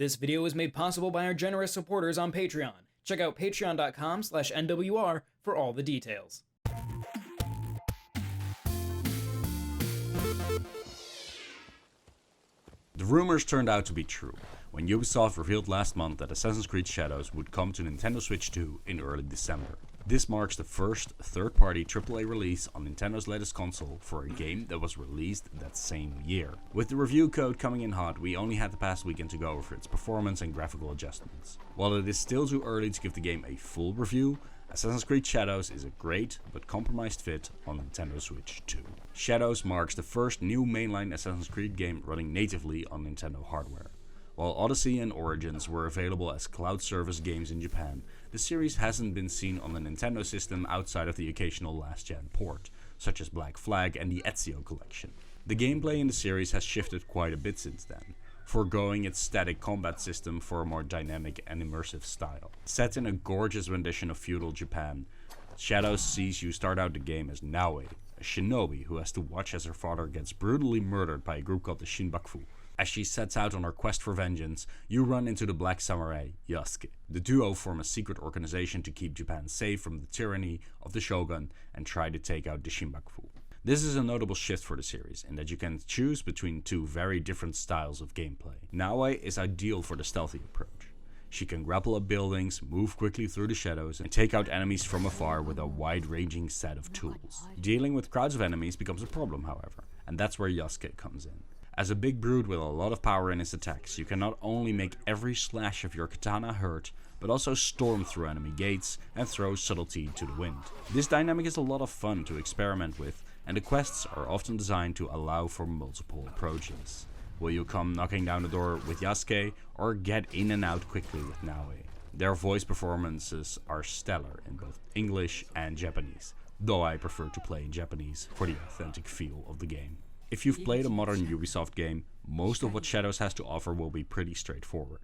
This video is made possible by our generous supporters on Patreon. Check out patreon.com/NWR for all the details. The rumors turned out to be true when Ubisoft revealed last month that Assassin's Creed Shadows would come to Nintendo Switch 2 in early December. This marks the first third-party AAA release on Nintendo's latest console for a game that was released that same year. With the review code coming in hot, we only had the past weekend to go over its performance and graphical adjustments. While it is still too early to give the game a full review, Assassin's Creed Shadows is a great but compromised fit on Nintendo Switch 2. Shadows marks the first new mainline Assassin's Creed game running natively on Nintendo hardware. While Odyssey and Origins were available as cloud service games in Japan, the series hasn't been seen on the Nintendo system outside of the occasional last-gen port, such as Black Flag and the Ezio collection. The gameplay in the series has shifted quite a bit since then, foregoing its static combat system for a more dynamic and immersive style. Set in a gorgeous rendition of feudal Japan, Shadows sees you start out the game as Naoe, a shinobi who has to watch as her father gets brutally murdered by a group called the Shinbaku. As she sets out on her quest for vengeance, you run into the Black Samurai, Yasuke. The duo form a secret organization to keep Japan safe from the tyranny of the shogun and try to take out the Shinbaku. This is a notable shift for the series, in that you can choose between two very different styles of gameplay. Naoe is ideal for the stealthy approach. She can grapple up buildings, move quickly through the shadows, and take out enemies from afar with a wide-ranging set of tools. Dealing with crowds of enemies becomes a problem, however, and that's where Yasuke comes in. As a big brute with a lot of power in his attacks, you can not only make every slash of your katana hurt, but also storm through enemy gates and throw subtlety to the wind. This dynamic is a lot of fun to experiment with, and the quests are often designed to allow for multiple approaches. Will you come knocking down the door with Yasuke, or get in and out quickly with Naoe? Their voice performances are stellar in both English and Japanese, though I prefer to play in Japanese for the authentic feel of the game. If you've played a modern Ubisoft game, most of what Shadows has to offer will be pretty straightforward.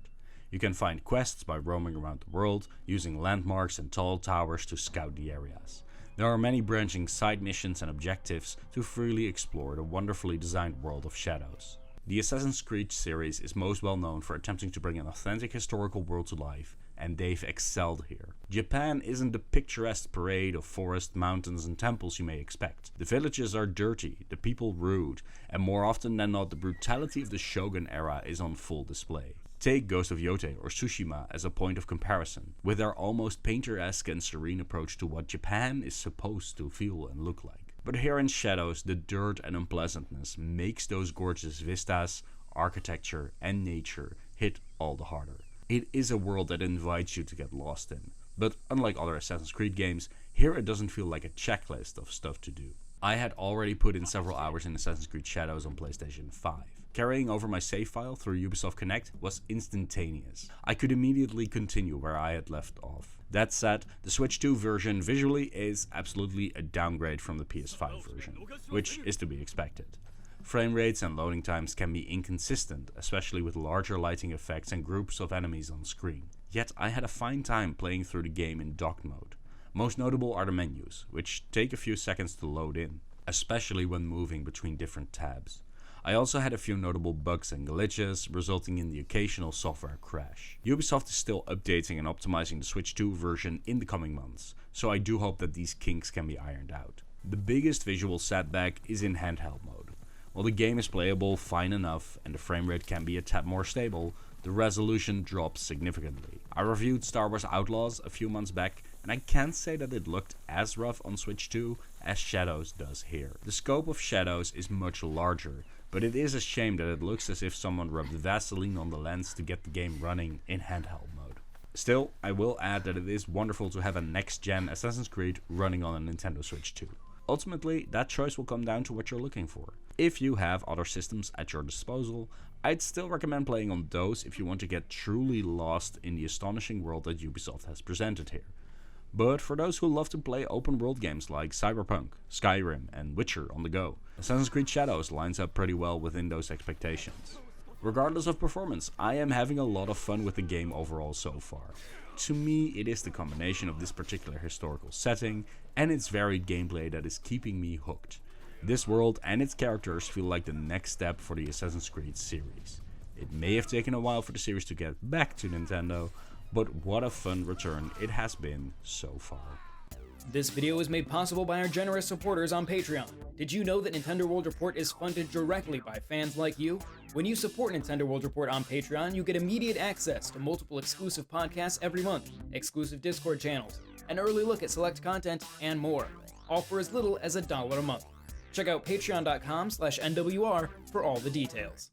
You can find quests by roaming around the world, using landmarks and tall towers to scout the areas. There are many branching side missions and objectives to freely explore the wonderfully designed world of Shadows. The Assassin's Creed series is most well known for attempting to bring an authentic historical world to life, and they've excelled here. Japan isn't the picturesque parade of forests, mountains and temples you may expect. The villages are dirty, the people rude, and more often than not the brutality of the Shogun era is on full display. Take Ghost of Yote or Tsushima as a point of comparison, with their almost painter-esque and serene approach to what Japan is supposed to feel and look like. But here in Shadows, the dirt and unpleasantness makes those gorgeous vistas, architecture and nature hit all the harder. It is a world that invites you to get lost in, but unlike other Assassin's Creed games, here it doesn't feel like a checklist of stuff to do. I had already put in several hours in Assassin's Creed Shadows on PlayStation 5. Carrying over my save file through Ubisoft Connect was instantaneous. I could immediately continue where I had left off. That said, the Switch 2 version visually is absolutely a downgrade from the PS5 version, which is to be expected. Frame rates and loading times can be inconsistent, especially with larger lighting effects and groups of enemies on screen. Yet I had a fine time playing through the game in docked mode. Most notable are the menus, which take a few seconds to load in, especially when moving between different tabs. I also had a few notable bugs and glitches, resulting in the occasional software crash. Ubisoft is still updating and optimizing the Switch 2 version in the coming months, so I do hope that these kinks can be ironed out. The biggest visual setback is in handheld mode. While the game is playable fine enough and the frame rate can be a tad more stable, the resolution drops significantly. I reviewed Star Wars Outlaws a few months back, and I can't say that it looked as rough on Switch 2 as Shadows does here. The scope of Shadows is much larger, but it is a shame that it looks as if someone rubbed Vaseline on the lens to get the game running in handheld mode. Still, I will add that it is wonderful to have a next-gen Assassin's Creed running on a Nintendo Switch 2. Ultimately, that choice will come down to what you're looking for. If you have other systems at your disposal, I'd still recommend playing on those if you want to get truly lost in the astonishing world that Ubisoft has presented here. But for those who love to play open world games like Cyberpunk, Skyrim and Witcher on the go, Assassin's Creed Shadows lines up pretty well within those expectations. Regardless of performance, I am having a lot of fun with the game overall so far. To me, it is the combination of this particular historical setting and its varied gameplay that is keeping me hooked. This world and its characters feel like the next step for the Assassin's Creed series. It may have taken a while for the series to get back to Nintendo, but what a fun return it has been so far. This video is made possible by our generous supporters on Patreon. Did you know that Nintendo World Report is funded directly by fans like you? When you support Nintendo World Report on Patreon, you get immediate access to multiple exclusive podcasts every month, exclusive Discord channels, an early look at select content, and more, all for as little as $1 a month. Check out patreon.com/NWR for all the details.